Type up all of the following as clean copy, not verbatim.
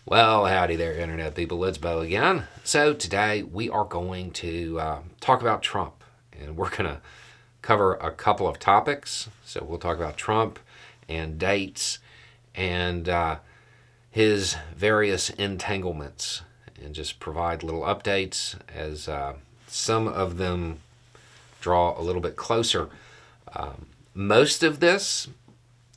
Well, howdy there, Internet people. It's Bo again. So, today we are going to talk about Trump, and we're going to cover a couple of topics. So, we'll talk about Trump and dates and his various entanglements and just provide little updates as some of them draw a little bit closer. Most of this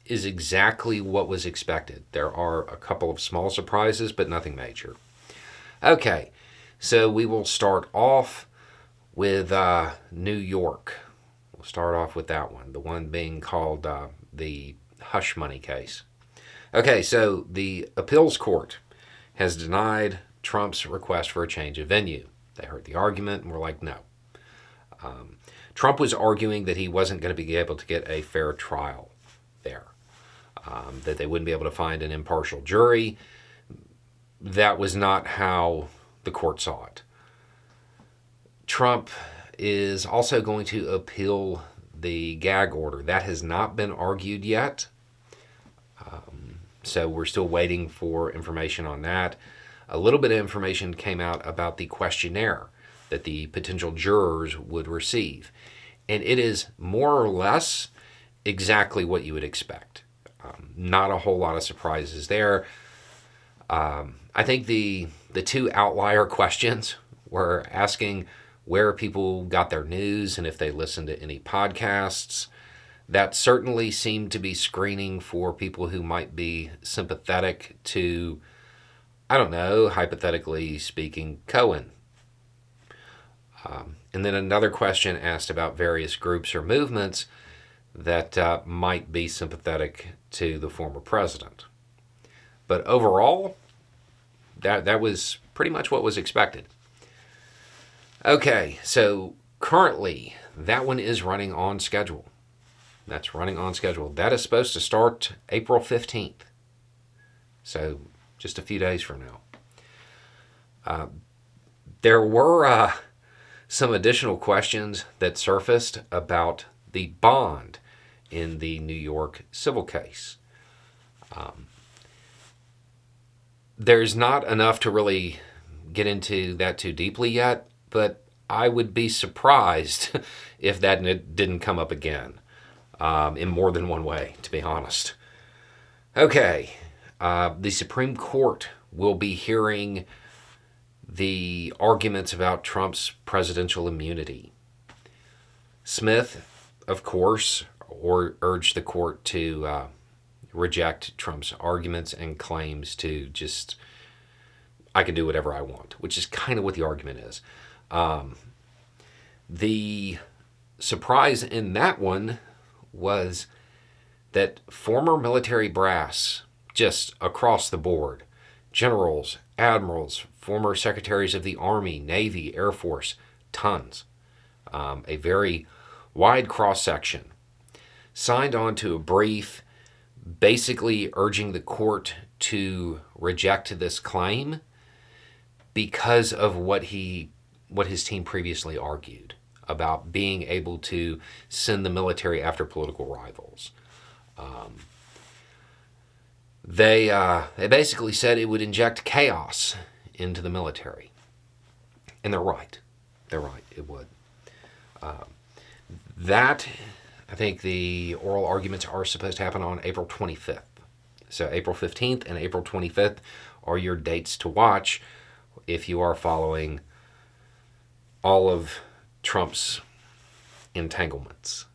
is exactly what was expected. There are a couple of small surprises, but nothing major. Okay, so we will start off with New York. We'll start off with that one, the one being called the hush money case. Okay, so the appeals court has denied Trump's request for a change of venue. They heard the argument and were like, no. Trump was arguing that he wasn't going to be able to get a fair trial there. That they wouldn't be able to find an impartial jury. That was not how the court saw it. Trump is also going to appeal the gag order. That has not been argued yet. So we're still waiting for information on that. A little bit of information came out about the questionnaire that the potential jurors would receive. And it is more or less exactly what you would expect. Not a whole lot of surprises there. I think the two outlier questions were asking where people got their news and if they listened to any podcasts. That certainly seemed to be screening for people who might be sympathetic to, I don't know, hypothetically speaking, Cohen. And then another question asked about various groups or movements that might be sympathetic to the former president. But overall, that was pretty much what was expected. Okay, so currently, that one is running on schedule. That's running on schedule. That is supposed to start April 15th. So just a few days from now. There were some additional questions that surfaced about the bond in the New York civil case. There's not enough to really get into that too deeply yet, but I would be surprised if that didn't come up again in more than one way, to be honest. Okay, the Supreme Court will be hearing the arguments about Trump's presidential immunity. Smith, of course, urged the court to reject Trump's arguments and claims to just, I can do whatever I want, which is kind of what the argument is. The surprise in that one was that former military brass, just across the board, generals, admirals, former secretaries of the Army, Navy, Air Force, tons, a very wide cross-section, signed on to a brief basically urging the court to reject this claim because of what his team previously argued about being able to send the military after political rivals. They basically said it would inject chaos into the military. And they're right. They're right. It would. I think the oral arguments are supposed to happen on April 25th. So April 15th and April 25th are your dates to watch if you are following all of Trump's entanglements.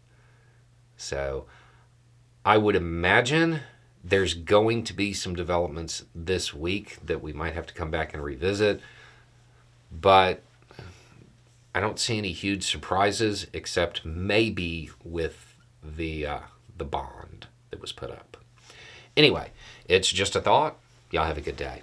So I would imagine there's going to be some developments this week that we might have to come back and revisit. But I don't see any huge surprises except maybe with the bond that was put up. Anyway, it's just a thought. Y'all have a good day.